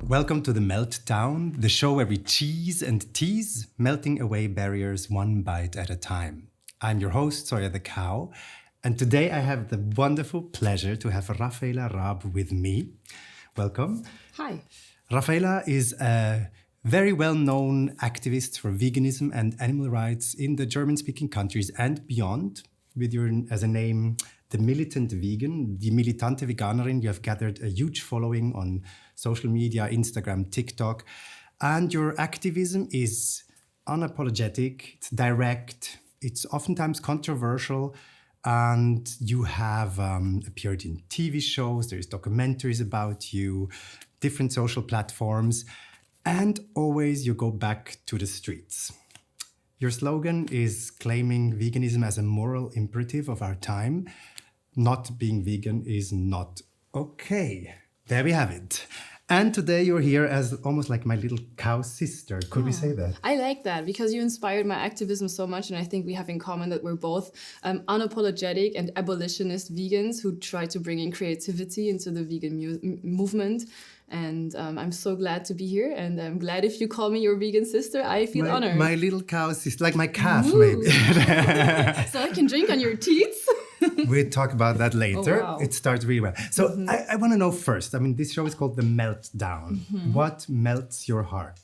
Welcome to the Meltdown, the show where we cheese and tease, melting away barriers one bite at a time. I'm your host, Soya the Cow, and today I have the wonderful pleasure to have Raffaela RAAB with me. Welcome. Hi. Raffaela is a very well-known activist for veganism and animal rights in the German-speaking countries and beyond. With your, as a name, the militant vegan, die militante Veganerin, you have gathered a huge following on social media, Instagram, TikTok, and your activism is unapologetic, it's direct, it's oftentimes controversial, and you have appeared in TV shows, there's documentaries about you, different social platforms, and always you go back to the streets. Your slogan is claiming veganism as a moral imperative of our time. Not being vegan is not okay. There we have it. And today you're here as almost like my little cow sister. Could we say that? I like that because you inspired my activism so much, and I think we have in common that we're both unapologetic and abolitionist vegans who try to bring in creativity into the vegan movement. And I'm so glad to be here, and I'm glad if you call me your vegan sister, I feel honored. My little cow sister, like my calf. Ooh. Maybe. So I can drink on your teats? We'll talk about that later. Oh, wow. It starts really well. So I want to know first, I mean, this show is called The Meltdown. What melts your heart?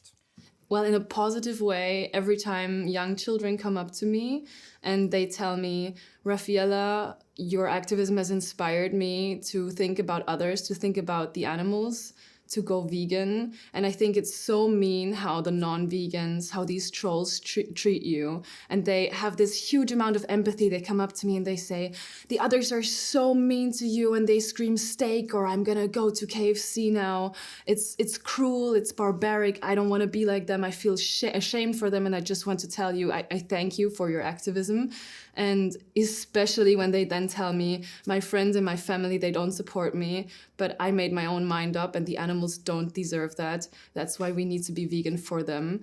Well, in a positive way, every time young children come up to me and they tell me, Raffaela, your activism has inspired me to think about others, to think about the animals, to go vegan. And I think it's so mean how the non-vegans, how these trolls treat you. And they have this huge amount of empathy. They come up to me and they say, the others are so mean to you, and they scream steak, or I'm gonna go to KFC now. It's cruel, it's barbaric. I don't wanna be like them. I feel ashamed for them. And I just want to tell you, I thank you for your activism. And especially when they then tell me, my friends and my family, they don't support me, but I made my own mind up and the animals don't deserve that. That's why we need to be vegan for them.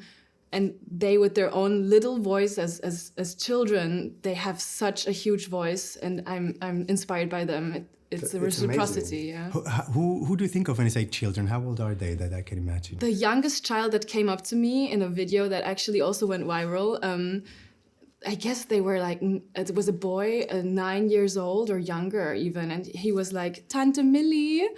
And they, with their own little voice as children, they have such a huge voice, and I'm inspired by them. It's a reciprocity, yeah. Who do you think of when you say children? How old are they that I can imagine? The youngest child that came up to me in a video that actually also went viral, I guess they were like, it was a boy, 9 years old or younger even, and he was like, Tante Millie,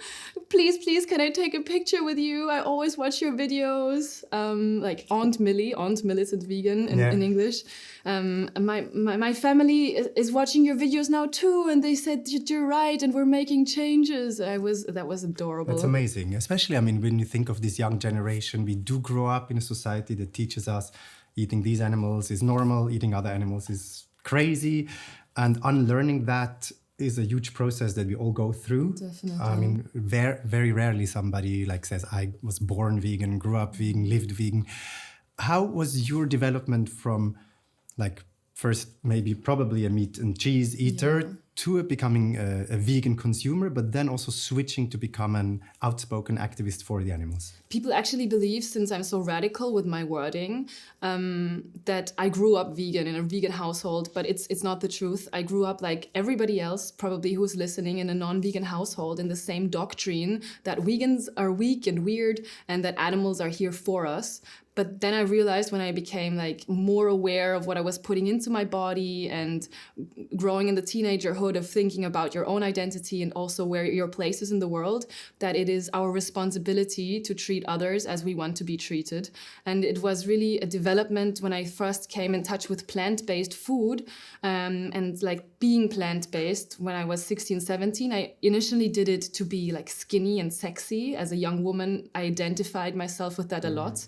please, can I take a picture with you? I always watch your videos. Like Aunt Millie, Aunt Militant Vegan in English. My family is watching your videos now too, and they said you're right, and we're making changes. That was adorable. That's amazing, especially, I mean, when you think of this young generation, we do grow up in a society that teaches us eating these animals is normal, eating other animals is crazy. And unlearning that is a huge process that we all go through. Definitely. I mean, very rarely somebody like says, I was born vegan, grew up vegan, lived vegan. How was your development from like first probably a meat and cheese eater to becoming a vegan consumer, but then also switching to become an outspoken activist for the animals? People actually believe, since I'm so radical with my wording, that I grew up vegan in a vegan household, but it's not the truth. I grew up like everybody else, probably who's listening, in a non-vegan household, in the same doctrine that vegans are weak and weird and that animals are here for us. But then I realized when I became like more aware of what I was putting into my body and growing in the teenagerhood of thinking about your own identity and also where your place is in the world, that it is our responsibility to treat others as we want to be treated. And it was really a development when I first came in touch with plant-based food and like being plant-based when I was 16, 17. I initially did it to be like skinny and sexy. As a young woman, I identified myself with that a lot.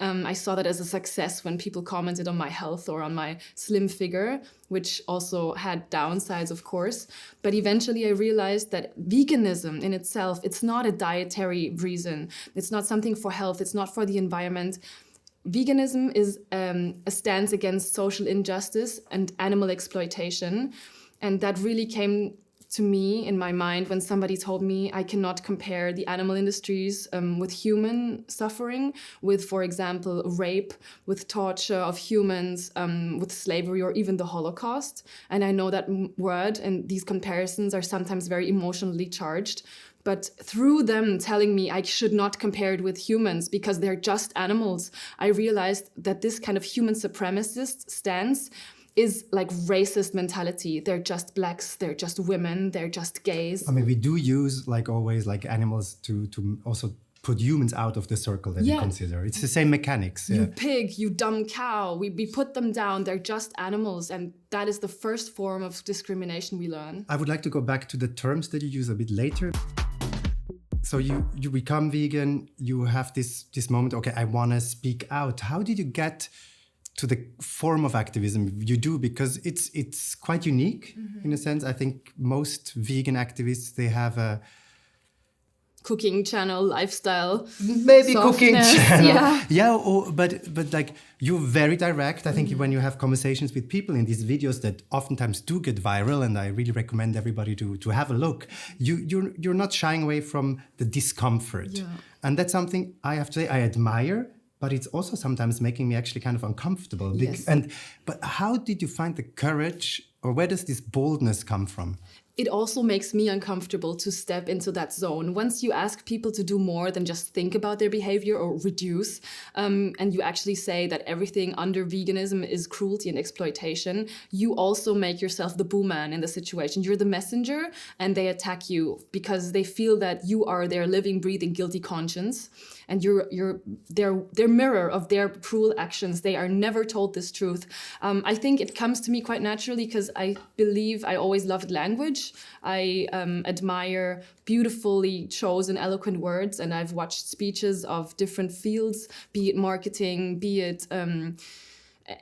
I saw that as a success when people commented on my health or on my slim figure, which also had downsides, of course. But eventually I realized that veganism in itself, it's not a dietary reason. It's not something for health. It's not for the environment. Veganism is a stance against social injustice and animal exploitation. And that really came to me in my mind when somebody told me I cannot compare the animal industries with human suffering, with, for example, rape, with torture of humans, with slavery, or even the Holocaust. And I know that word and these comparisons are sometimes very emotionally charged. But through them telling me I should not compare it with humans because they're just animals, I realized that this kind of human supremacist stance is like racist mentality. They're just blacks, they're just women, they're just gays. I mean, we do use, like always, like animals to also put humans out of the circle that we consider. It's the same mechanics. You pig, you dumb cow. We put them down. They're just animals. And that is the first form of discrimination we learn. I would like to go back to the terms that you use a bit later. So you become vegan, you have this moment, okay, I want to speak out. How did you get to the form of activism you do? Because it's quite unique in a sense. I think most vegan activists, they have a cooking channel, lifestyle, maybe cooking channel. Yeah. But like you're very direct. I think when you have conversations with people in these videos that oftentimes do get viral, and I really recommend everybody to have a look. You're not shying away from the discomfort, and that's something I have to say I admire. But it's also sometimes making me actually kind of uncomfortable. Yes. But how did you find the courage, or where does this boldness come from? It also makes me uncomfortable to step into that zone. Once you ask people to do more than just think about their behavior or reduce, and you actually say that everything under veganism is cruelty and exploitation, you also make yourself the boo man in the situation. You're the messenger, and they attack you because they feel that you are their living, breathing, guilty conscience, and you're their mirror of their cruel actions. They are never told this truth. I think it comes to me quite naturally because I believe I always loved language. I admire beautifully chosen, eloquent words, and I've watched speeches of different fields, be it marketing, be it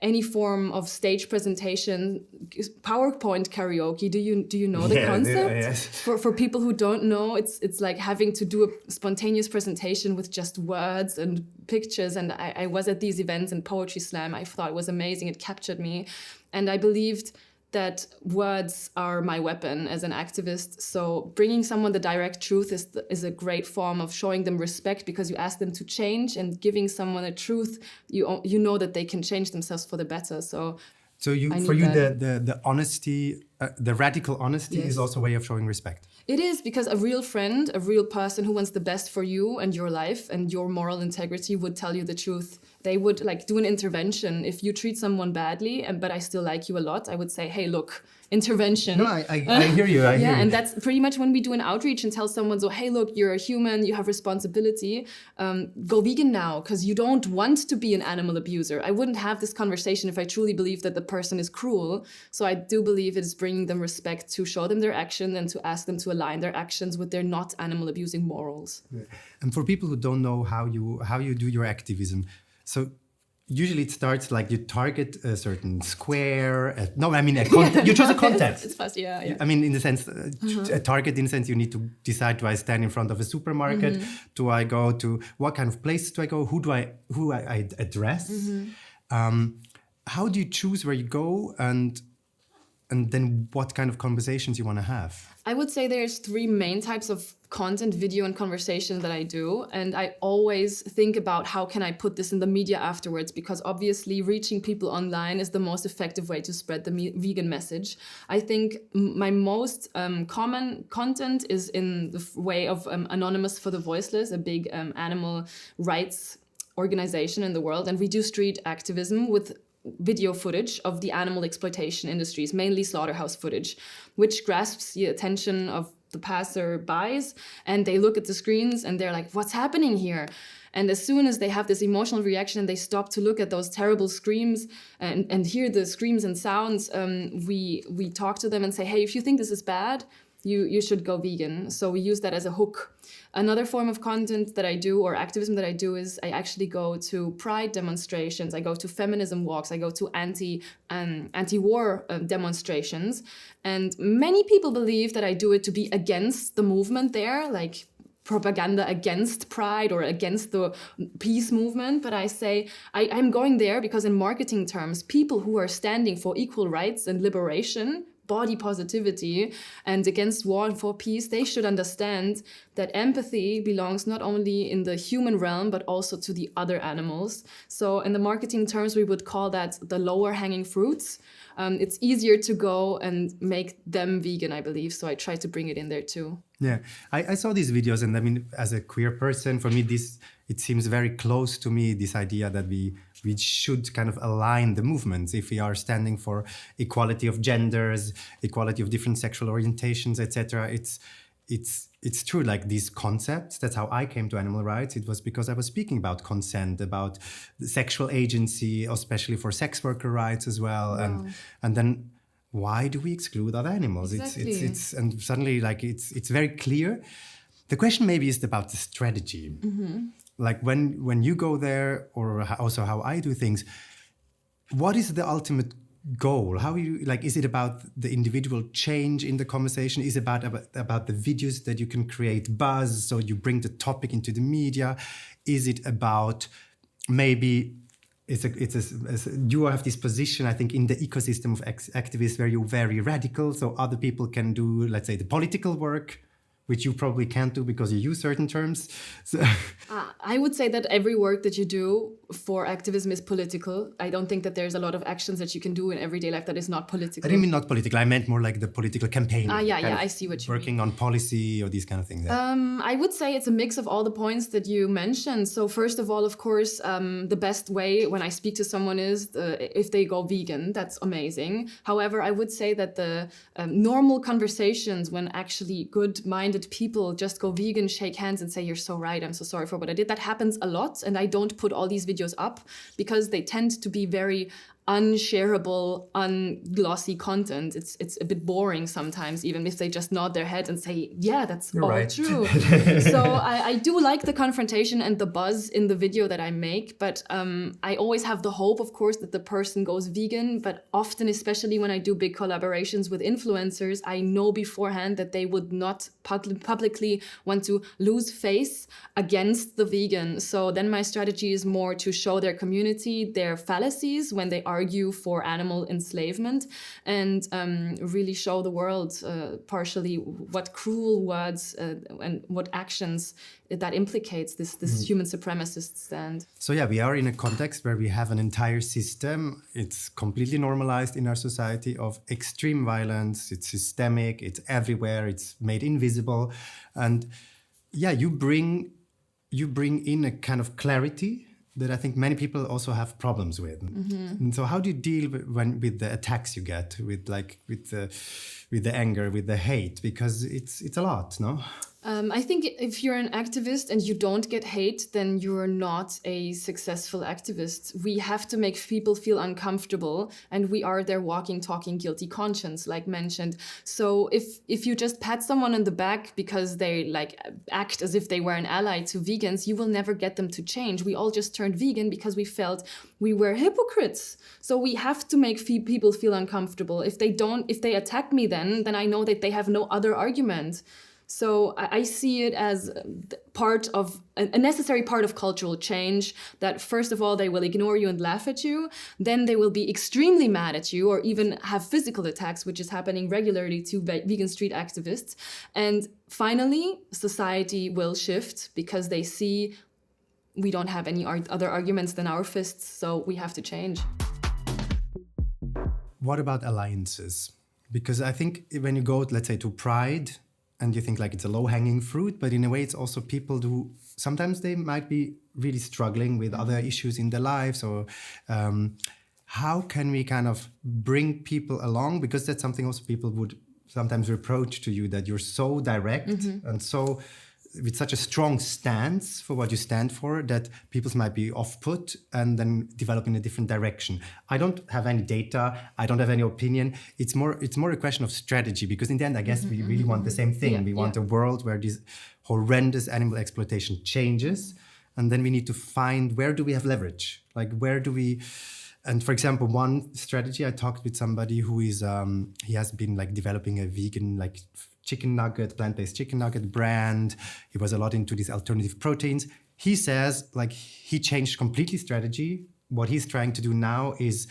any form of stage presentation, PowerPoint karaoke. Do you know the concept? Yes. For people who don't know, it's like having to do a spontaneous presentation with just words and pictures. And I was at these events and Poetry Slam. I thought it was amazing. It captured me, and I believed that words are my weapon as an activist. So bringing someone the direct truth is a great form of showing them respect, because you ask them to change, and giving someone a truth, you know that they can change themselves for the better. So the honesty, the radical honesty is also a way of showing respect. It is, because a real friend, a real person who wants the best for you and your life and your moral integrity would tell you the truth. They would like do an intervention. If you treat someone badly, but I still like you a lot, I would say, hey, look, intervention. No, I hear you. I hear you. And that's pretty much when we do an outreach and tell someone, so, hey, look, you're a human, you have responsibility. Go vegan now, because you don't want to be an animal abuser. I wouldn't have this conversation if I truly believe that the person is cruel. So I do believe it is bringing them respect to show them their action and to ask them to align their actions with their not animal abusing morals. Yeah. And for people who don't know how you do your activism, so usually it starts like you target a certain square. You choose a content. It's fast, yeah. I mean, in the sense, a target in the sense you need to decide, do I stand in front of a supermarket? Do I go to, what kind of place do I go? Who I address? How do you choose where you go, and then what kind of conversations you want to have? I would say there's three main types of content, video, and conversation that I do. And I always think about how can I put this in the media afterwards, because obviously reaching people online is the most effective way to spread the vegan message. I think my most common content is in the way of Anonymous for the Voiceless, a big animal rights organization in the world. And we do street activism with video footage of the animal exploitation industries, mainly slaughterhouse footage, which grasps the attention of the passer-bys, and they look at the screens and they're like, what's happening here? And as soon as they have this emotional reaction and they stop to look at those terrible screams and hear the screams and sounds, we talk to them and say, hey, if you think this is bad, you should go vegan. So we use that as a hook. Another form of content that I do, or activism that I do, is I actually go to pride demonstrations. I go to feminism walks. I go to anti-war demonstrations. And many people believe that I do it to be against the movement there, like propaganda against pride or against the peace movement. But I say I'm going there because in marketing terms, people who are standing for equal rights and liberation body positivity and against war and for peace, they should understand that empathy belongs not only in the human realm, but also to the other animals. So in the marketing terms, we would call that the lower hanging fruits. It's easier to go and make them vegan, I believe. So I try to bring it in there too. Yeah, I saw these videos, and I mean, as a queer person, for me, it seems very close to me, this idea that we should kind of align the movements. If we are standing for equality of genders, equality of different sexual orientations, etc., it's true, like these concepts. That's how I came to animal rights. It was because I was speaking about consent, about the sexual agency, especially for sex worker rights as well. Wow. And then why do we exclude other animals? Exactly. It's and suddenly like it's very clear. The question maybe is about the strategy. Like when you go there, or also how I do things, what is the ultimate goal? How you like? Is it about the individual change in the conversation? Is it about the videos that you can create buzz, so you bring the topic into the media? Is it about maybe you have this position, I think, in the ecosystem of activists where you're very radical, so other people can do, let's say, the political work, which you probably can't do because you use certain terms. So I would say that every work that you do for activism is political. I don't think that there's a lot of actions that you can do in everyday life that is not political. I didn't mean not political. I meant more like the political campaign. I see what you mean. Working on policy or these kind of things. Yeah. I would say it's a mix of all the points that you mentioned. So first of all, of course, the best way when I speak to someone is if they go vegan. That's amazing. However, I would say that the normal conversations when actually good-minded people just go vegan, shake hands and say, "You're so right, I'm so sorry for what I did." That happens a lot, and I don't put all these videos up because they tend to be very unshareable, unglossy content. It's a bit boring sometimes, even if they just nod their head and say, "Yeah, that's all right. true." So I do like the confrontation and the buzz in the video that I make, but I always have the hope, of course, that the person goes vegan. But often, especially when I do big collaborations with influencers, I know beforehand that they would not publicly want to lose face against the vegan. So then my strategy is more to show their community their fallacies when they argue for animal enslavement, and really show the world partially what cruel words and what actions that implicates this human supremacist stand. So yeah, we are in a context where we have an entire system. It's completely normalized in our society of extreme violence. It's systemic. It's everywhere. It's made invisible, and yeah, you bring in a kind of clarity that I think many people also have problems with. And so how do you deal with the attacks you get, with the anger, with the hate? Because it's a lot, no? I think if you're an activist and you don't get hate, then you're not a successful activist. We have to make people feel uncomfortable, and we are their walking, talking guilty conscience, like mentioned. So if you just pat someone on the back because they like act as if they were an ally to vegans, you will never get them to change. We all just turned vegan because we felt we were hypocrites. So we have to make people feel uncomfortable. If they attack me, then I know that they have no other argument. So I see it as part of a necessary part of cultural change, that first of all, they will ignore you and laugh at you. Then they will be extremely mad at you, or even have physical attacks, which is happening regularly to vegan street activists. And finally, society will shift because they see we don't have any other arguments than our fists. So we have to change. What about alliances? Because I think when you go, let's say, to Pride, and you think like it's a low-hanging fruit, but in a way it's also people who sometimes they might be really struggling with other issues in their lives. Or how can we kind of bring people along? Because that's something also people would sometimes reproach to you, that you're so direct and so with such a strong stance for what you stand for, that people might be off-put and then develop in a different direction. I don't have any data. I don't have any opinion. It's more a question of strategy, because in the end, I guess we really want the same thing. Yeah, we want a world where this horrendous animal exploitation changes, and then we need to find, where do we have leverage? Like, where do we... And for example, one strategy, I talked with somebody who is, he has been like developing a vegan, like chicken nugget, plant-based chicken nugget brand. He was a lot into these alternative proteins. He says like he changed completely strategy. What he's trying to do now is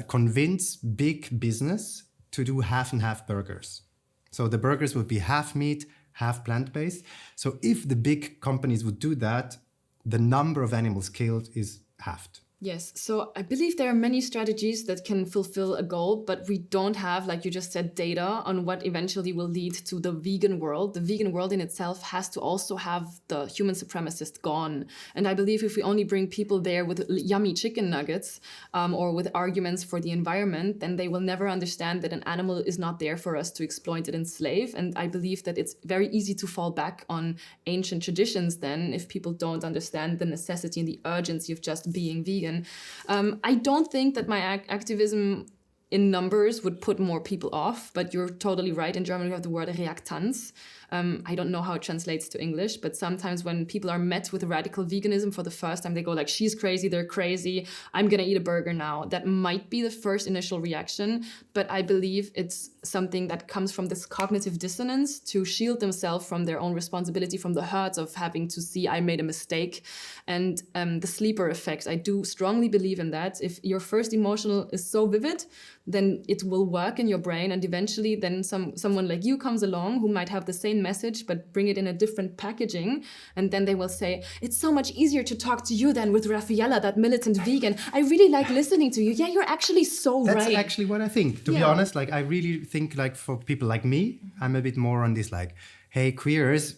convince big business to do half and half burgers. So the burgers would be half meat, half plant-based. So if the big companies would do that, the number of animals killed is halved. Yes, so I believe there are many strategies that can fulfill a goal, but we don't have, like you just said, data on what eventually will lead to the vegan world. The vegan world in itself has to also have the human supremacist gone. And I believe if we only bring people there with yummy chicken nuggets or with arguments for the environment, then they will never understand that an animal is not there for us to exploit and enslave. And I believe that it's very easy to fall back on ancient traditions then if people don't understand the necessity and the urgency of just being vegan. I don't think that my activism in numbers would put more people off, but you're totally right. In German, we have the word Reaktanz. I don't know how it translates to English, but sometimes when people are met with radical veganism for the first time, they go like, she's crazy, they're crazy, I'm gonna eat a burger now. That might be the first initial reaction, but I believe it's something that comes from this cognitive dissonance to shield themselves from their own responsibility, from the hurt of having to see I made a mistake. And the sleeper effect, I do strongly believe in that. If your first emotional is so vivid, then it will work in your brain, and eventually then someone like you comes along who might have the same message but bring it in a different packaging, and then they will say, it's so much easier to talk to you than with Raffaela, that militant vegan. I really like listening to you. Yeah, you're actually so That's right. That's actually what I think. To be honest, like I really think like for people like me, I'm a bit more on this like, hey, queers,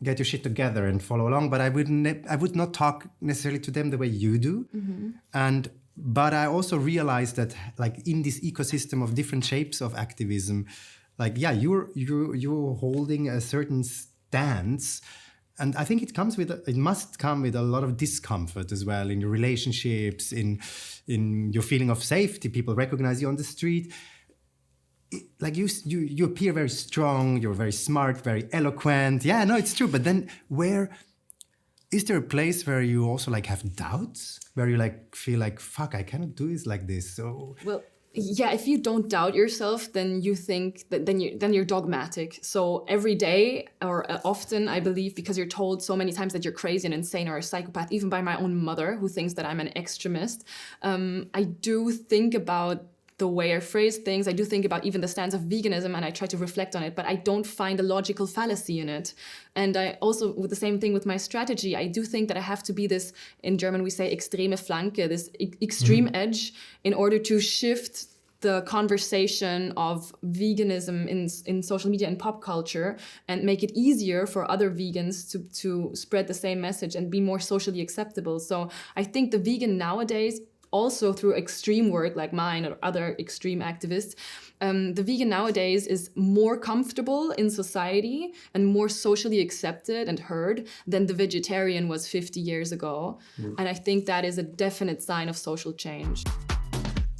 get your shit together and follow along. But I would not talk necessarily to them the way you do. But I also realized that, like, in this ecosystem of different shapes of activism, like, yeah, you're holding a certain stance, and I think it must come with a lot of discomfort as well in your relationships, in your feeling of safety. People recognize you on the street. Like you appear very strong. You're very smart, very eloquent. Yeah, no, it's true. But then is there a place where you also like have doubts, where you like feel like, fuck, I cannot do this like this? So well, yeah, if you don't doubt yourself, then you think that then you're dogmatic. So every day or often, I believe, because you're told so many times that you're crazy and insane or a psychopath, even by my own mother, who thinks that I'm an extremist, I do think about the way I phrase things. I do think about even the stance of veganism, and I try to reflect on it, but I don't find a logical fallacy in it. And I also, with the same thing with my strategy, I do think that I have to be this, in German we say extreme Flanke, this extreme edge, in order to shift the conversation of veganism in social media and pop culture and make it easier for other vegans to spread the same message and be more socially acceptable. So I think the vegan nowadays, also through extreme work like mine or other extreme activists, the vegan nowadays is more comfortable in society and more socially accepted and heard than the vegetarian was 50 years ago. And I think that is a definite sign of social change.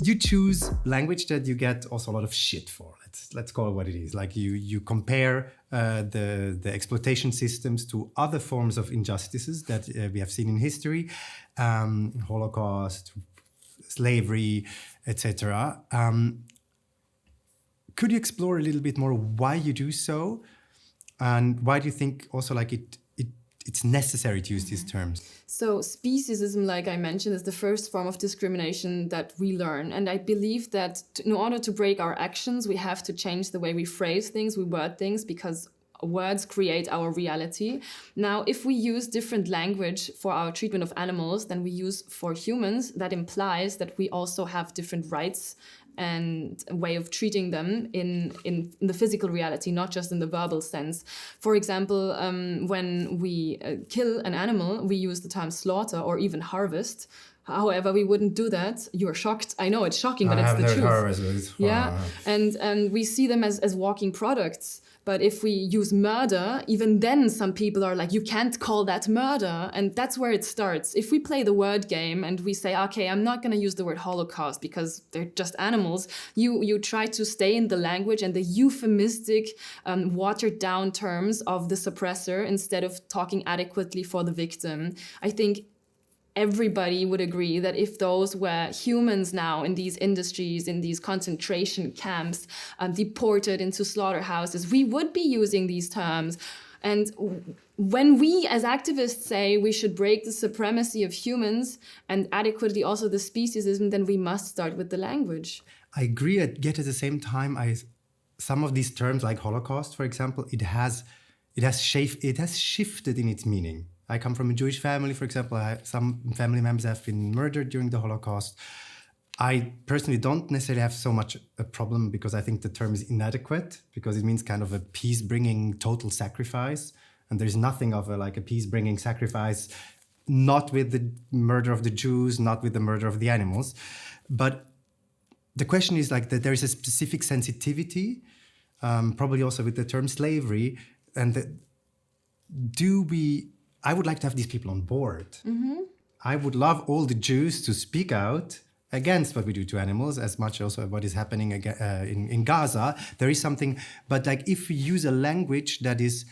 You choose language that you get also a lot of shit for. Let's call it what it is. Like you compare the exploitation systems to other forms of injustices that we have seen in history, Holocaust, slavery, etc. Could you explore a little bit more why you do so, and why do you think also like it's necessary to use these terms? So speciesism, like I mentioned, is the first form of discrimination that we learn. And I believe that in order to break our actions, we have to change the way we phrase things, we word things, because words create our reality. Now, if we use different language for our treatment of animals than we use for humans, that implies that we also have different rights and a way of treating them in the physical reality, not just in the verbal sense. For example, when we kill an animal, we use the term slaughter or even harvest. However, we wouldn't do that. You're shocked. I know it's shocking, but it's the truth. Yeah, and we see them as walking products. But if we use murder, even then some people are like, you can't call that murder. And that's where it starts. If we play the word game and we say, okay, I'm not going to use the word Holocaust because they're just animals, you try to stay in the language and the euphemistic, watered down terms of the suppressor instead of talking adequately for the victim. I think everybody would agree that if those were humans now in these industries, in these concentration camps, deported into slaughterhouses, we would be using these terms. And when we as activists say we should break the supremacy of humans and adequately also the speciesism, then we must start with the language. I agree. Yet at the same time, some of these terms, like Holocaust, for example, it has shifted in its meaning. I come from a Jewish family, for example. Some family members have been murdered during the Holocaust. I personally don't necessarily have so much a problem because I think the term is inadequate because it means kind of a peace-bringing total sacrifice. And there's nothing of a peace-bringing sacrifice, not with the murder of the Jews, not with the murder of the animals. But the question is that there is a specific sensitivity, probably also with the term slavery. And I would like to have these people on board. Mm-hmm. I would love all the Jews to speak out against what we do to animals, as much also what is happening in Gaza. There is something, but if we use a language that is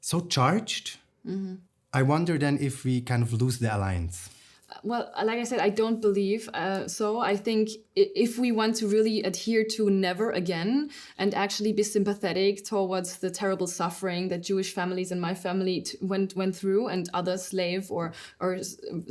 so charged, mm-hmm. I wonder then if we kind of lose the alliance. Well, like I said, I don't believe so. I think if we want to really adhere to never again and actually be sympathetic towards the terrible suffering that Jewish families and my family went through and other slave or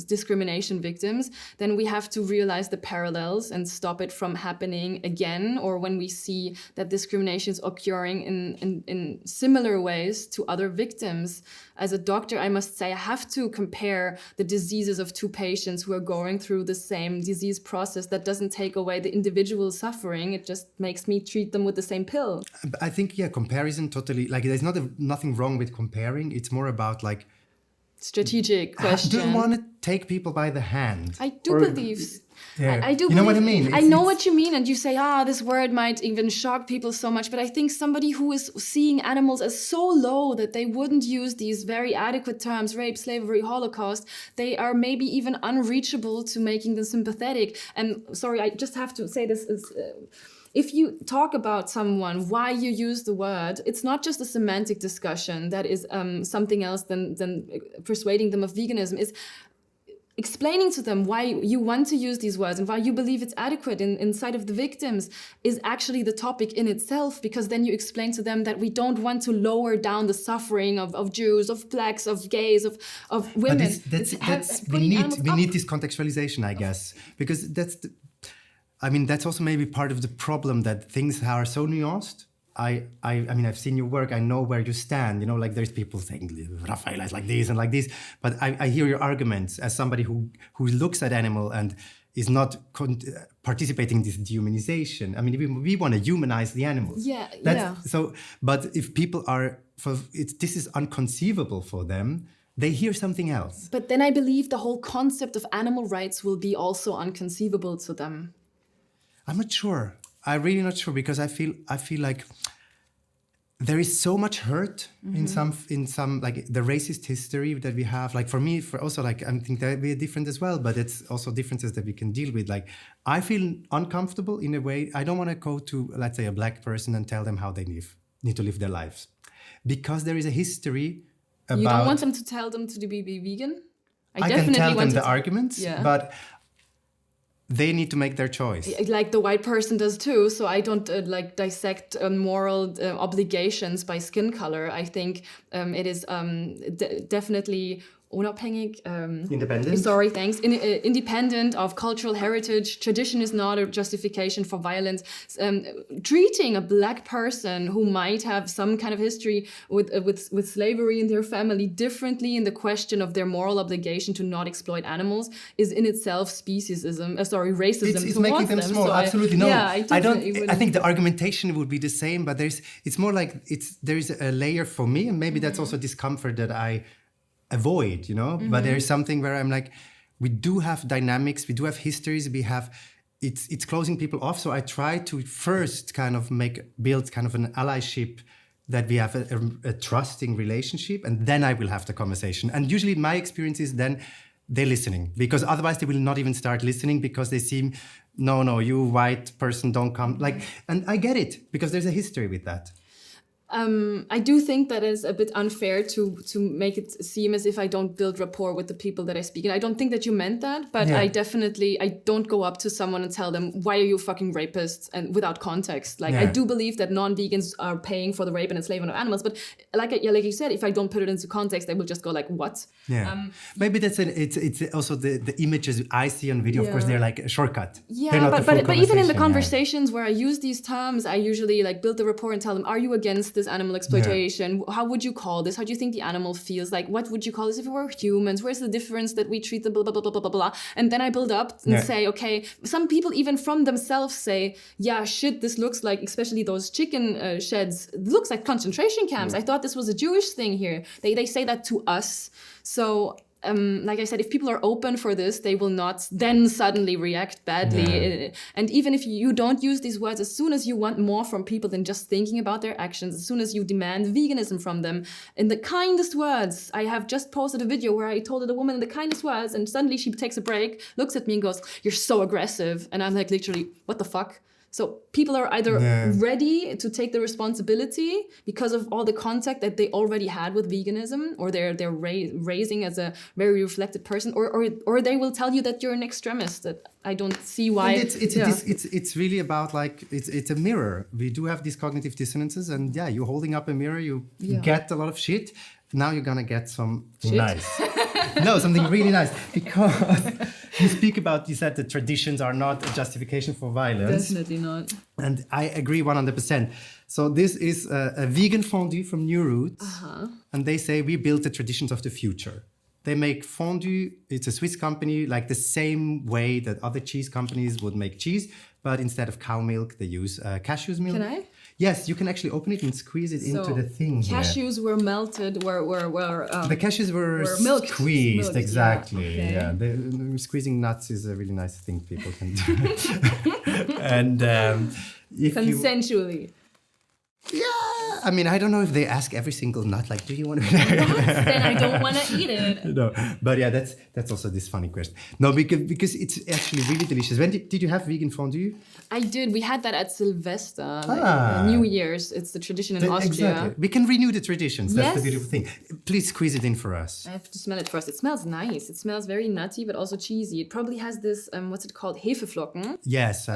discrimination victims, then we have to realize the parallels and stop it from happening again. Or when we see that discrimination is occurring in similar ways to other victims. As a doctor, I must say I have to compare the diseases of two patients who are going through the same disease process. That doesn't take away the individual suffering. It just makes me treat them with the same pill. I think, comparison totally, there's nothing wrong with comparing. It's more about strategic question. Do you want to take people by the hand? I do believe. Yeah. I do. You know what I mean? I know what you mean, and you say, this word might even shock people so much. But I think somebody who is seeing animals as so low that they wouldn't use these very adequate terms, rape, slavery, Holocaust, they are maybe even unreachable to making them sympathetic. And sorry, I just have to say this is. If you talk about someone, why you use the word, it's not just a semantic discussion that is something else than persuading them of veganism. Is explaining to them why you want to use these words and why you believe it's adequate inside of the victims is actually the topic in itself, because then you explain to them that we don't want to lower down the suffering of Jews, of blacks, of gays, of women. But we need this contextualization, I guess, because that's also maybe part of the problem, that things are so nuanced. I mean, I've seen your work. I know where you stand. There's people saying Raffaela is like this and like this. But I hear your arguments as somebody who looks at animal and is not participating in this dehumanization. I mean, we want to humanize the animals. Yeah. So, but if people this is unconceivable for them, they hear something else. But then I believe the whole concept of animal rights will be also unconceivable to them. I'm not sure. I'm really not sure, because I feel like there is so much hurt in some the racist history that we have. For me, I think that we are different as well, but it's also differences that we can deal with. I feel uncomfortable in a way. I don't want to go to, let's say, a black person and tell them how they need to live their lives, because there is a history about. You don't want them to tell them to be vegan? I can tell them the arguments, but they need to make their choice. Like the white person does too. So I don't dissect moral obligations by skin color. I think it is definitely unabhängig. Independent. Sorry, thanks. Independent of cultural heritage. Tradition is not a justification for violence. Treating a black person who might have some kind of history with slavery in their family differently in the question of their moral obligation to not exploit animals is in itself speciesism. Racism. It's making them small. So absolutely no. I think the argumentation would be the same, but it's more there is a layer for me, and maybe that's also discomfort that I avoid, but there's something where I'm we do have dynamics, we do have histories, it's closing people off. So I try to first kind of build kind of an allyship, that we have a trusting relationship, and then I will have the conversation. And usually my experience is then they're listening, because otherwise they will not even start listening, because they seem, no, you white person don't come. And I get it, because there's a history with that. I do think that is a bit unfair to make it seem as if I don't build rapport with the people that I speak. And I don't think that you meant that, but I don't go up to someone and tell them, why are you fucking rapists? And without context. Like, I do believe that non-vegans are paying for the rape and enslavement of animals. But like you said, if I don't put it into context, they will just go like, what? Yeah. Maybe it's also the images I see on video. Of course, they're like a shortcut. Yeah, but even in the conversations where I use these terms, I usually like build the rapport and tell them, are you against this animal exploitation? How would you call this? How do you think the animal feels? Like, what would you call this if it were humans? Where's the difference that we treat the blah, blah, blah, blah, blah, blah? And then I build up and say, okay, some people even from themselves say, yeah, shit, this looks like, especially those chicken sheds, it looks like concentration camps. I thought this was a Jewish thing here. They say that to us. So like I said, if people are open for this, they will not then suddenly react badly. And even if you don't use these words, as soon as you want more from people than just thinking about their actions, as soon as you demand veganism from them in the kindest words. I have just posted a video where I told a woman in the kindest words, and suddenly she takes a break, looks at me and goes, "You're so aggressive." And I'm like, literally, what the fuck? So people are either ready to take the responsibility because of all the contact that they already had with veganism, or they're raising as a very reflected person, or they will tell you that you're an extremist. That I don't see why. And it's really about like it's a mirror. We do have these cognitive dissonances, and you're holding up a mirror. You get a lot of shit. Now you're gonna get some nice. No, something really nice, because you said the traditions are not a justification for violence. Definitely not. And I agree 100%. So this is a vegan fondue from New Roots. And they say we build the traditions of the future. They make fondue, it's a Swiss company, like the same way that other cheese companies would make cheese, but instead of cow milk, they use cashew milk. Can I? Yes, you can actually open it and squeeze it into the thing. Cashews were melted, the cashews were milked. Squeezed, exactly. Yeah, okay. Squeezing nuts is a really nice thing people can do. And if consensually. I mean, I don't know if they ask every single nut, like, do you want to? Then I don't want to eat it. No, but that's also this funny question. No, because it's actually really delicious. When did you have vegan fondue? I did. We had that at Sylvester, New Year's. It's the tradition in Austria. Exactly. We can renew the traditions. That's the beautiful thing. Please squeeze it in for us. I have to smell it first. It smells nice. It smells very nutty, but also cheesy. It probably has this, what's it called? Hefeflocken. Yes.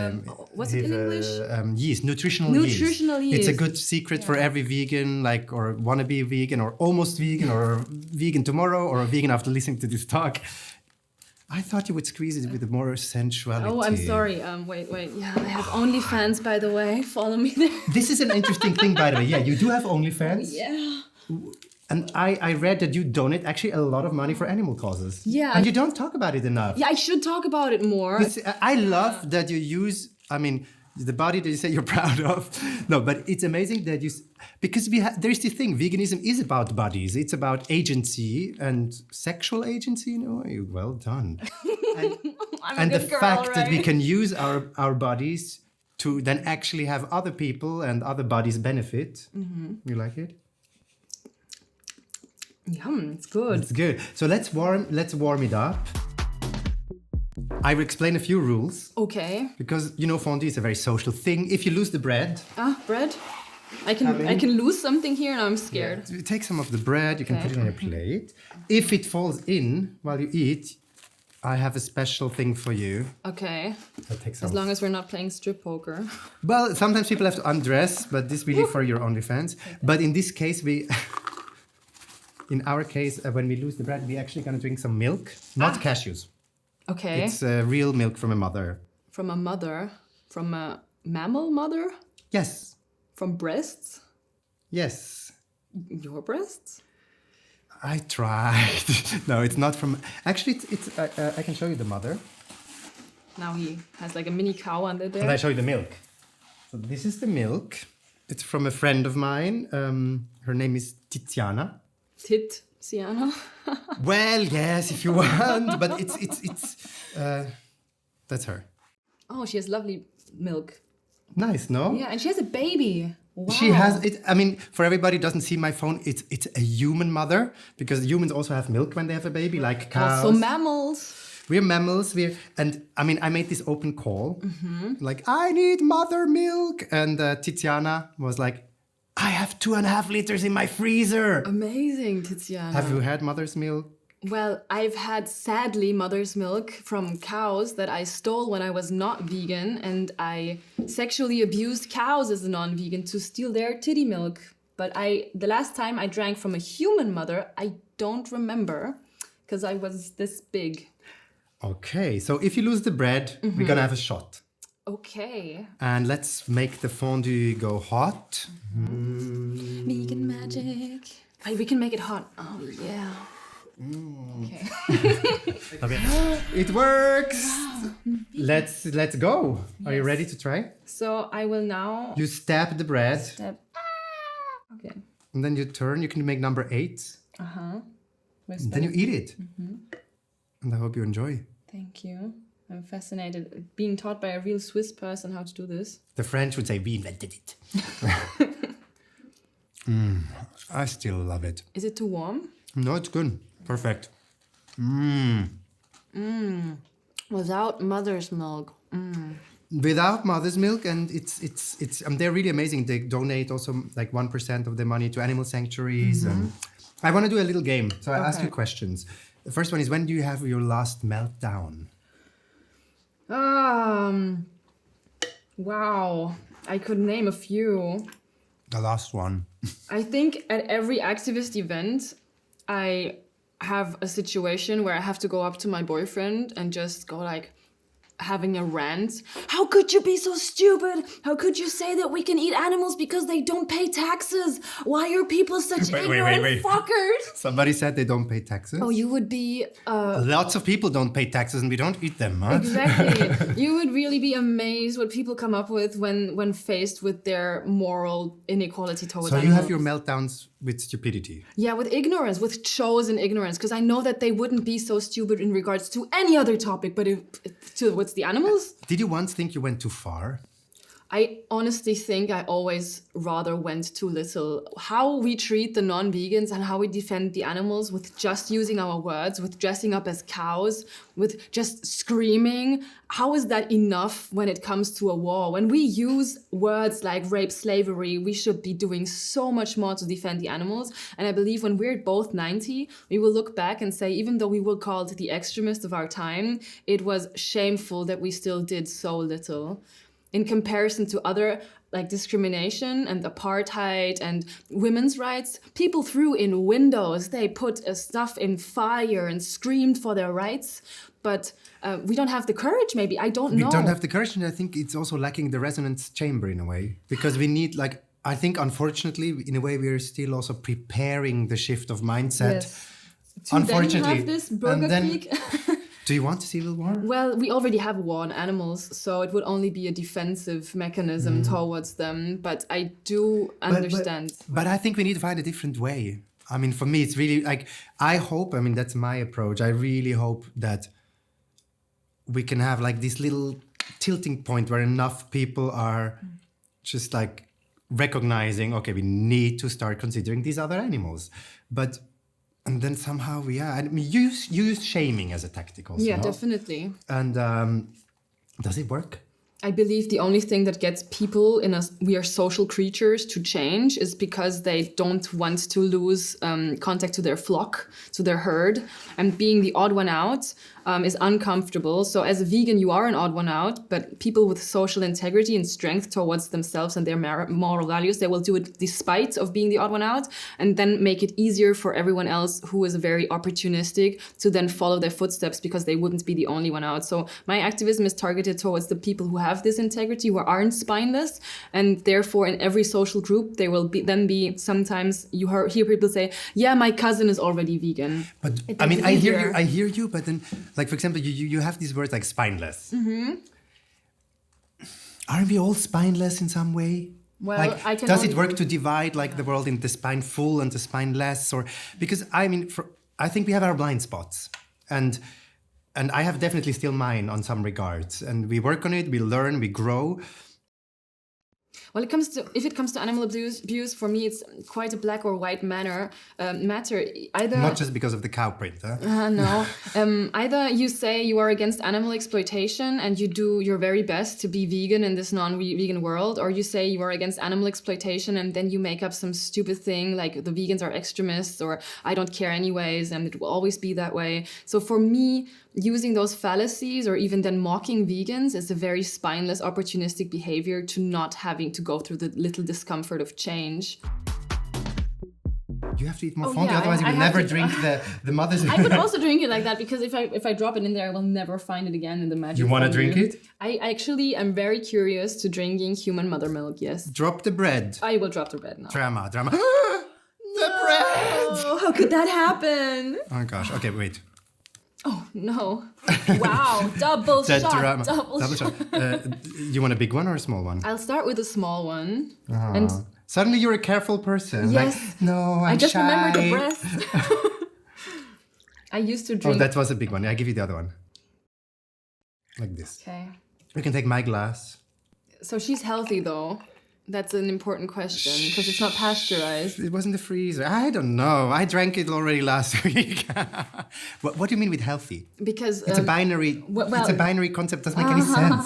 What's it in English? Yeast, nutritional yeast. Yeast. It's a good secret for every vegan, like, or wannabe vegan, or almost vegan, or vegan tomorrow, or a vegan after listening to this talk. I thought you would squeeze it with more sensuality. Oh, I'm sorry. Wait. Yeah, I have OnlyFans, by the way. Follow me there. This is an interesting thing, by the way. Yeah, you do have OnlyFans. Yeah. And I read that you donate actually a lot of money for animal causes. Yeah. And you don't talk about it enough. Yeah, I should talk about it more. I love that you use, the body that you say you're proud of. No, but it's amazing that because there's this thing, veganism is about bodies. It's about agency and sexual agency. Well done. And the fact that we can use our bodies to then actually have other people and other bodies benefit. Mm-hmm. You like it? Yum, it's good. It's good. So let's warm it up. I will explain a few rules. Okay. Because fondue is a very social thing. If you lose the bread. Bread? I can lose something here and I'm scared. Yeah. You take some of the bread, you can put it on your plate. If it falls in while you eat, I have a special thing for you. Okay. I'll take some. As long as we're not playing strip poker. Well, sometimes people have to undress, but this really for your OnlyFans. Okay. But in this case, in our case, when we lose the bread, we're actually going to drink some milk, not cashews. Okay. It's real milk from a mother. From a mother? From a mammal mother? Yes. From breasts? Yes. Your breasts? I tried. No, it's not from... Actually, I can show you the mother. Now he has like a mini cow under there. And I show you the milk. So this is the milk. It's from a friend of mine. Her name is Tiziana. Tiziana? Well, yes, if you want, but it's that's her. Oh, she has lovely milk. Nice, no? Yeah, and she has a baby. Wow. She has it. For everybody who doesn't see my phone, it's a human mother, because humans also have milk when they have a baby, like cows. Also mammals. We're mammals. I made this open call, like, I need mother milk, and Tiziana was like, I have 2.5 liters in my freezer. Amazing, Tiziana. Have you had mother's milk? Well, I've had, sadly, mother's milk from cows that I stole when I was not vegan, and I sexually abused cows as a non-vegan to steal their titty milk. But the last time I drank from a human mother, I don't remember, because I was this big. Okay, so if you lose the bread, we're gonna have a shot. Okay. And let's make the fondue go hot. Vegan magic. Wait, we can make it hot. Oh, yeah. Okay. Okay. It works. Let's go. Are you ready to try? So I will now You stab the bread, step. Okay. and then you turn. You can make number 8. Then you eat it. And I hope you enjoy. Thank you. I'm fascinated. Being taught by a real Swiss person how to do this. The French would say, we invented it. I still love it. Is it too warm? No, it's good. Perfect. Without mother's milk. Without mother's milk, and it's they're really amazing. They donate also like 1% of the money to animal sanctuaries. And I want to do a little game, so I ask you questions. The first one is, when do you have your last meltdown? Wow. I could name a few. The last one. I think at every activist event, I have a situation where I have to go up to my boyfriend and just go like, having a rant. How could you be so stupid? How could you say that we can eat animals because they don't pay taxes? Why are people such ignorant fuckers? Somebody said they don't pay taxes. Oh, you would be... Lots of people don't pay taxes and we don't eat them, huh? Exactly. You would really be amazed what people come up with when faced with their moral inequality towards So animals. you have your meltdowns with stupidity. Yeah, with ignorance, with chosen ignorance, because I know that they wouldn't be so stupid in regards to any other topic, but towards the animals. Did you once think you went too far? I honestly think I always rather went too little. How we treat the non-vegans and how we defend the animals with just using our words, with dressing up as cows, with just screaming. How is that enough when it comes to a war? When we use words like rape, slavery, we should be doing so much more to defend the animals. And I believe when we're both 90, we will look back and say, even though we were called the extremists of our time, it was shameful that we still did so little. In comparison to other like discrimination and apartheid and women's rights, people threw in windows, they put stuff in fire and screamed for their rights. But we don't have the courage, maybe. I don't know. We don't have the courage, and I think it's also lacking the resonance chamber in a way. Because we need, like, I think, unfortunately, in a way, we are still also preparing the shift of mindset. Yes. Unfortunately. Then have this burger Krieg. Do you want a civil war? Well, we already have war on animals, so it would only be a defensive mechanism towards them. But I do understand. But I think we need to find a different way. I mean, for me, it's really like, I hope, I mean, that's my approach. I really hope that we can have like this little tilting point where enough people are just like recognizing, okay, we need to start considering these other animals. And then somehow, I mean, use shaming as a tactic also. Yeah, no? Definitely. And does it work? I believe the only thing that gets people we are social creatures, to change is because they don't want to lose contact to their flock, to their herd. And being the odd one out is uncomfortable. So as a vegan, you are an odd one out, but people with social integrity and strength towards themselves and their moral values, they will do it despite of being the odd one out, and then make it easier for everyone else who is very opportunistic to then follow their footsteps because they wouldn't be the only one out. So my activism is targeted towards the people who have this integrity, who aren't spineless, and therefore in every social group there will be sometimes you hear people say, yeah, my cousin is already vegan. But I mean, I hear you, but then, like, for example, you have these words like spineless. Aren't we all spineless in some way? Well, like, does it work to divide like the world into spineful and the spineless? Or because I mean, I think we have our blind spots, and I have definitely still mine on some regards, and we work on it, we learn, we grow. Well, if it comes to animal abuse, for me, it's quite a black or white matter. Either Not just because of the cow print, huh? no. Either you say you are against animal exploitation and you do your very best to be vegan in this non-vegan world, or you say you are against animal exploitation and then you make up some stupid thing like the vegans are extremists or I don't care anyways and it will always be that way. So for me, using those fallacies or even then mocking vegans is a very spineless, opportunistic behavior to not having to go through the little discomfort of change. You have to eat more fondue, otherwise you will never drink the mother's milk. I could also drink it like that because if I drop it in there, I will never find it again in the magic. You want to drink it? I actually am very curious to drinking human mother milk, yes. Drop the bread. I will drop the bread now. Drama. The bread! Oh, how could that happen? Oh gosh, okay, wait. Oh, no. Wow, double shot. Double shot. You want a big one or a small one? I'll start with a small one. Oh. And suddenly you're a careful person. yes. Like, no, I'm I just shy. remembered the breast. I used to drink. Oh, that was a big one. I give you the other one. Like this. Okay. You can take my glass. So she's healthy though. That's an important question because it's not pasteurized. It wasn't the freezer. I don't know. I drank it already last week. What do you mean with healthy? Because it's a binary. It's a binary concept. Doesn't make any sense.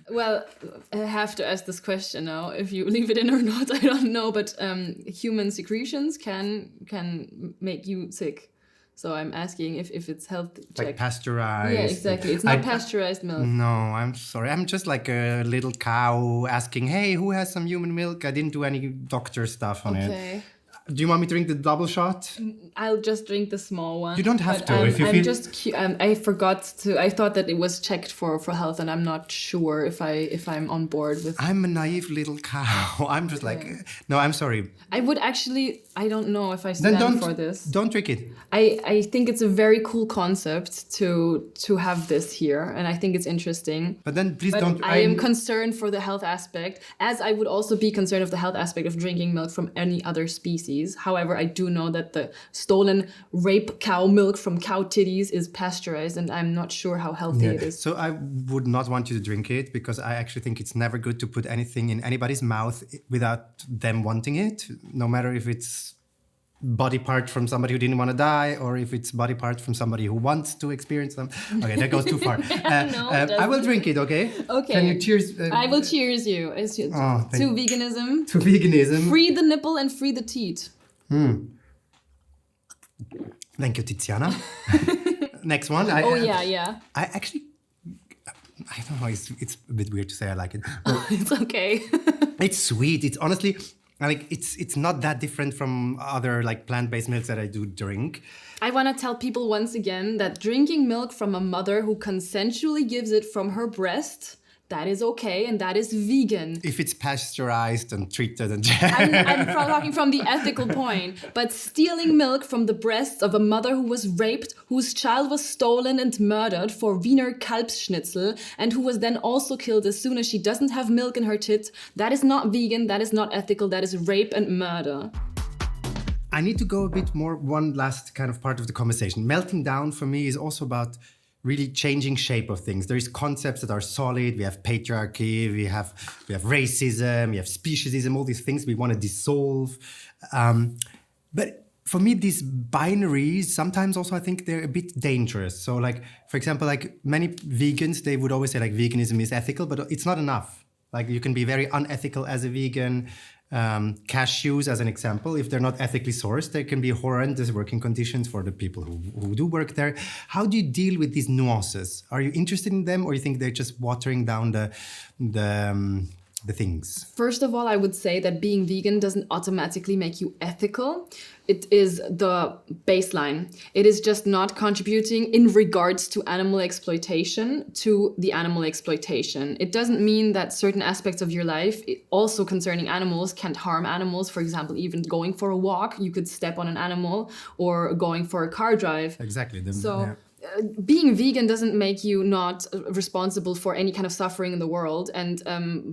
Well, I have to ask this question now. If you leave it in or not, I don't know. But human secretions can make you sick. So I'm asking if it's healthy. Like pasteurized. Yeah, exactly. It's not pasteurized milk. No, I'm sorry. I'm just like a little cow asking, hey, who has some human milk? I didn't do any doctor stuff on it. Do you want me to drink the double shot? I'll just drink the small one. You don't have to. I forgot to. I thought that it was checked for health, and I'm not sure if I'm on board with. I'm a naive little cow. I'm just like, no, I'm sorry. I would actually. I don't know if I stand for this. Don't drink it. I think it's a very cool concept to have this here, and I think it's interesting. But then please don't. I am concerned for the health aspect, as I would also be concerned of the health aspect of drinking milk from any other species. However, I do know that the stolen rape cow milk from cow titties is pasteurized, and I'm not sure how healthy it is. So I would not want you to drink it because I actually think it's never good to put anything in anybody's mouth without them wanting it, no matter if it's body part from somebody who didn't want to die or if it's body part from somebody who wants to experience them. Okay, that goes too far. I will drink it, okay? Okay. Can you cheers? I will cheers you. To veganism. To veganism. Free the nipple and free the teat. Thank you, Tiziana. Next one. Yeah. I actually, I don't know, it's a bit weird to say I like it. It's okay. It's sweet. It's honestly, like it's not that different from other like plant-based milks that I do drink. I want to tell people once again that drinking milk from a mother who consensually gives it from her breast, that is okay and that is vegan. If it's pasteurized and treated and I'm talking from the ethical point, but stealing milk from the breasts of a mother who was raped, whose child was stolen and murdered for Wiener Kalbsschnitzel, and who was then also killed as soon as she doesn't have milk in her tit, that is not vegan, that is not ethical, that is rape and murder. I need to go a bit more, one last kind of part of the conversation. Melting down for me is also about really changing shape of things. There's concepts that are solid. We have patriarchy, we have racism, we have speciesism, all these things we want to dissolve. But for me, these binaries, sometimes also I think they're a bit dangerous. So like, for example, like many vegans, they would always say like veganism is ethical, but it's not enough. Like you can be very unethical as a vegan. Cashews, as an example, if they're not ethically sourced, there can be horrendous working conditions for the people who do work there. How do you deal with these nuances? Are you interested in them, or you think they're just watering down the things? First of all, I would say that being vegan doesn't automatically make you ethical. It is the baseline. It is just not contributing in regards to animal exploitation to the animal exploitation. It doesn't mean that certain aspects of your life, also concerning animals, can't harm animals. For example, even going for a walk, you could step on an animal, or going for a car drive. Exactly. Being vegan doesn't make you not responsible for any kind of suffering in the world, and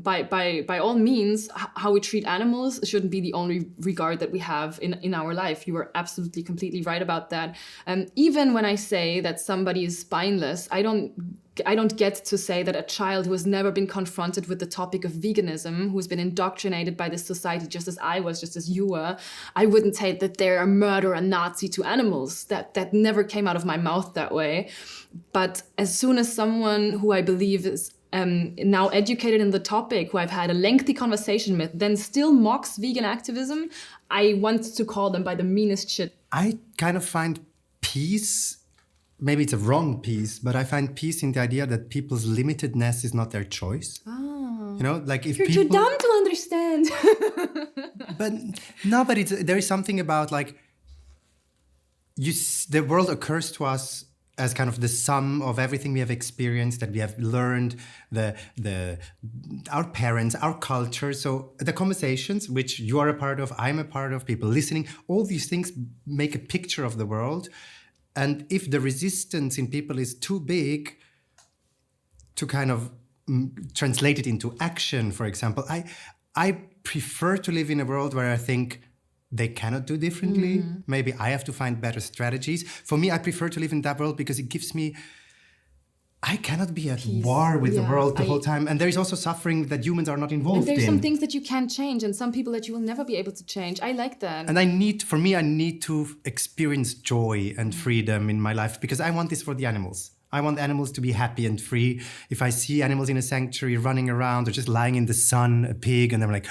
by all means, how we treat animals shouldn't be the only regard that we have in our life. You are absolutely completely right about that. Even when I say that somebody is spineless, I don't get to say that a child who has never been confronted with the topic of veganism, who's been indoctrinated by this society just as I was, just as you were, I wouldn't say that they're a murderer, a Nazi to animals. That never came out of my mouth that way. But as soon as someone who I believe is now educated in the topic, who I've had a lengthy conversation with, then still mocks vegan activism, I want to call them by the meanest shit. I kind of find peace, maybe it's a wrong peace, but I find peace in the idea that people's limitedness is not their choice. Oh. You know, like if You're people... too dumb to understand. But there is something about like, the world occurs to us as kind of the sum of everything we have experienced, that we have learned, our parents, our culture. So the conversations, which you are a part of, I'm a part of, people listening, all these things make a picture of the world. And if the resistance in people is too big to kind of translate it into action, for example, I prefer to live in a world where I think they cannot do differently. Maybe I have to find better strategies. For me, I prefer to live in that world because it gives me... I cannot be at war with the world the whole time. And there is also suffering that humans are not involved in. And there's some things that you can't change and some people that you will never be able to change. I like that. And I need to experience joy and freedom in my life because I want this for the animals. I want animals to be happy and free. If I see animals in a sanctuary running around or just lying in the sun, a pig, and I'm like...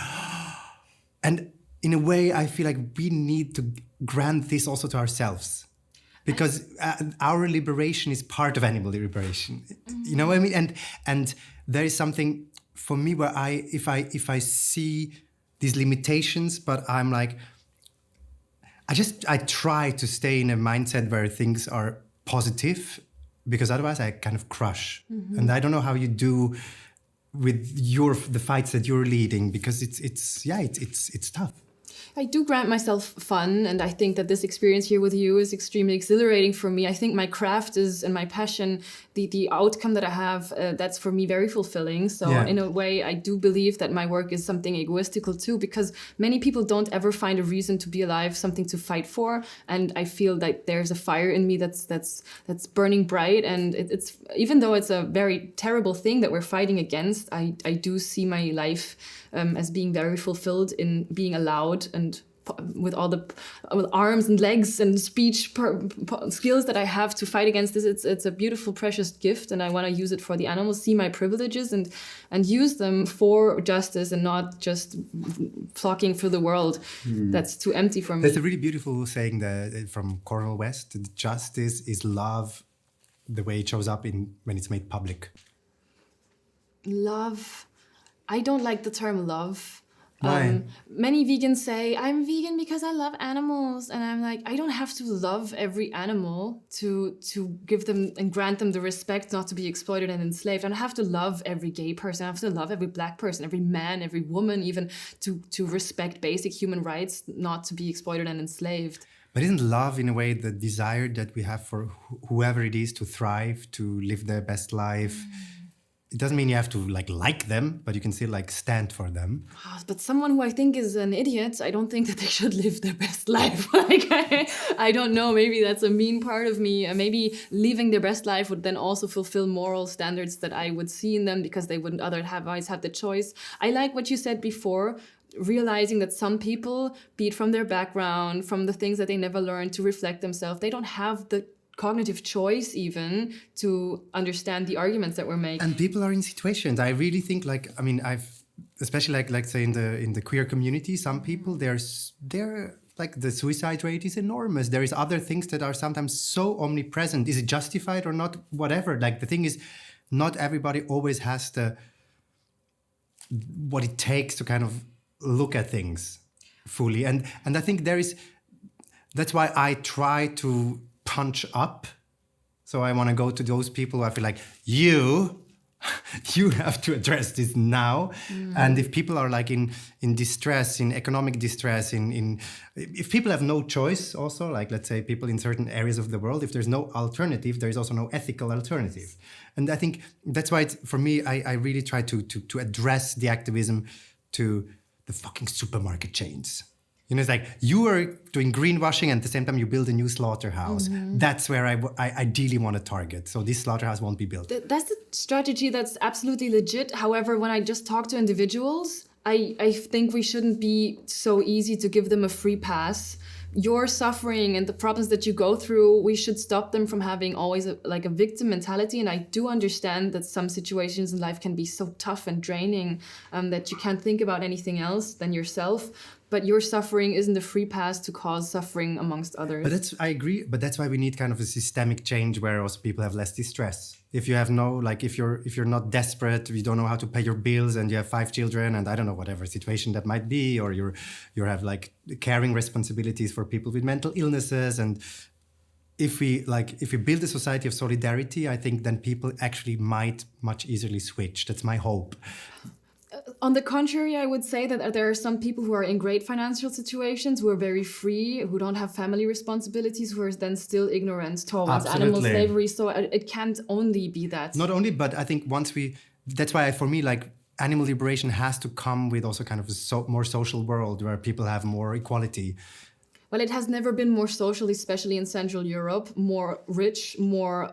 And in a way, I feel like we need to grant this also to ourselves. Because our liberation is part of animal liberation. You know what I mean? And there is something for me where if I see these limitations, but I'm like, I try to stay in a mindset where things are positive, because otherwise I kind of crush. And I don't know how you do with the fights that you're leading, because it's tough. I do grant myself fun, and I think that this experience here with you is extremely exhilarating for me. I think my craft and my passion, the outcome that I have, that's for me very fulfilling. So in a way, I do believe that my work is something egoistical too, because many people don't ever find a reason to be alive, something to fight for. And I feel like there's a fire in me that's burning bright. And it's even though it's a very terrible thing that we're fighting against, I do see my life as being very fulfilled in being allowed and with all the with arms and legs and speech skills that I have to fight against this. It's a beautiful, precious gift, and I want to use it for the animals, see my privileges and use them for justice and not just flocking through the world. That's too empty for me. There's a really beautiful saying from Cornel West, that justice is love the way it shows up when it's made public. Love. I don't like the term love. Why? Many vegans say, I'm vegan because I love animals. And I'm like, I don't have to love every animal to give them and grant them the respect not to be exploited and enslaved. I don't have to love every gay person. I have to love every black person, every man, every woman, even to respect basic human rights, not to be exploited and enslaved. But isn't love, in a way, the desire that we have for whoever it is to thrive, to live their best life? It doesn't mean you have to like them, but you can still stand for them. But someone who I think is an idiot, I don't think that they should live their best life. I don't know, maybe that's a mean part of me. Maybe living their best life would then also fulfill moral standards that I would see in them, because they wouldn't otherwise have the choice. I like what you said before, realizing that some people, be it from their background, from the things that they never learned to reflect themselves, they don't have the cognitive choice even to understand the arguments that we're making. And people are in situations. I really think I've especially say in the queer community, some people they're the suicide rate is enormous. There is other things that are sometimes so omnipresent. Is it justified or not? Whatever. The thing is, not everybody always has what it takes to kind of look at things fully. And I think that's why I try to punch up. So I want to go to those people who I feel like, you have to address this now. And if people are in distress, in economic distress, if people have no choice also, let's say people in certain areas of the world, if there's no alternative, there is also no ethical alternative. And I think that's why for me, I really try to address the activism to the fucking supermarket chains. You know, it's like you are doing greenwashing and at the same time you build a new slaughterhouse. That's where I ideally want to target. So this slaughterhouse won't be built. That's the strategy that's absolutely legit. However, when I just talk to individuals, I think we shouldn't be so easy to give them a free pass. Your suffering and the problems that you go through, we should stop them from having always a victim mentality. And I do understand that some situations in life can be so tough and draining that you can't think about anything else than yourself. But your suffering isn't a free pass to cause suffering amongst others. But I agree. But that's why we need kind of a systemic change where also people have less distress. If you have if you're not desperate, you don't know how to pay your bills, and you have 5 children, and I don't know, whatever situation that might be, or you have like caring responsibilities for people with mental illnesses, and if we build a society of solidarity, I think then people actually might much easily switch. That's my hope. On the contrary, I would say that there are some people who are in great financial situations, who are very free, who don't have family responsibilities, who are then still ignorant towards animal slavery. So it can't only be that. Not only, but I think that's why for me, like, animal liberation has to come with also kind of a more social world where people have more equality. Well, it has never been more social, especially in Central Europe, more rich, more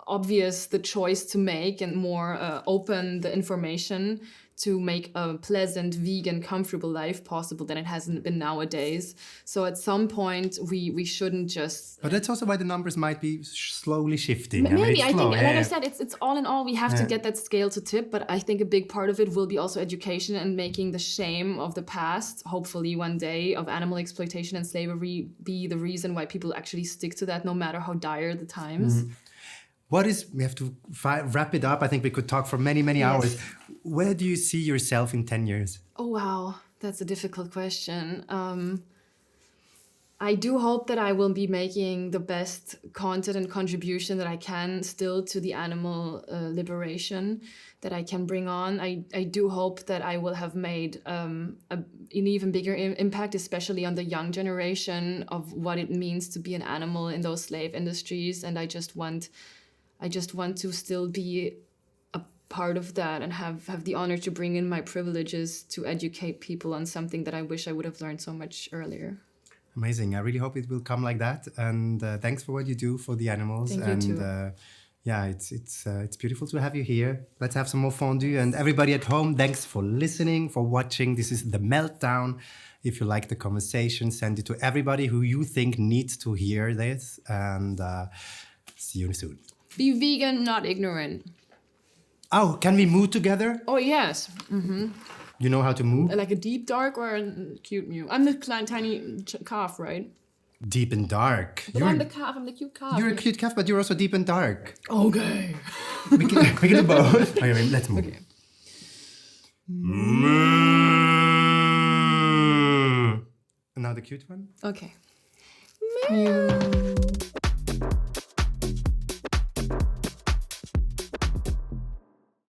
obvious the choice to make, and more open the information to make a pleasant, vegan, comfortable life possible than it hasn't been nowadays. So at some point, we shouldn't just... But that's also why the numbers might be slowly shifting. Maybe, I think, like I said, it's all in all, we have to get that scale to tip. But I think a big part of it will be also education and making the shame of the past, hopefully one day, of animal exploitation and slavery be the reason why people actually stick to that, no matter how dire the times. We have to wrap it up. I think we could talk for many, many hours. Where do you see yourself in 10 years? Oh, wow. That's a difficult question. I do hope that I will be making the best content and contribution that I can still to the animal liberation that I can bring on. I do hope that I will have made an even bigger impact, especially on the young generation, of what it means to be an animal in those slave industries. And I just want to still be a part of that and have the honor to bring in my privileges to educate people on something that I wish I would have learned so much earlier. Amazing. I really hope it will come like that. And thanks for what you do for the animals. Thank you too. It's beautiful to have you here. Let's have some more fondue. And everybody at home, thanks for listening, for watching. This is The Meltdown. If you like the conversation, send it to everybody who you think needs to hear this. And see you soon. Be vegan, not ignorant. Oh, can we moo together? Oh, yes. Mm-hmm. You know how to moo? Like a deep, dark, or a cute mew? I'm the tiny calf, right? Deep and dark. But I'm the calf, I'm the cute calf. You're a cute calf, but you're also deep and dark. Okay. We can do both. Okay, let's move. Okay. And now the cute one? Okay. Mew.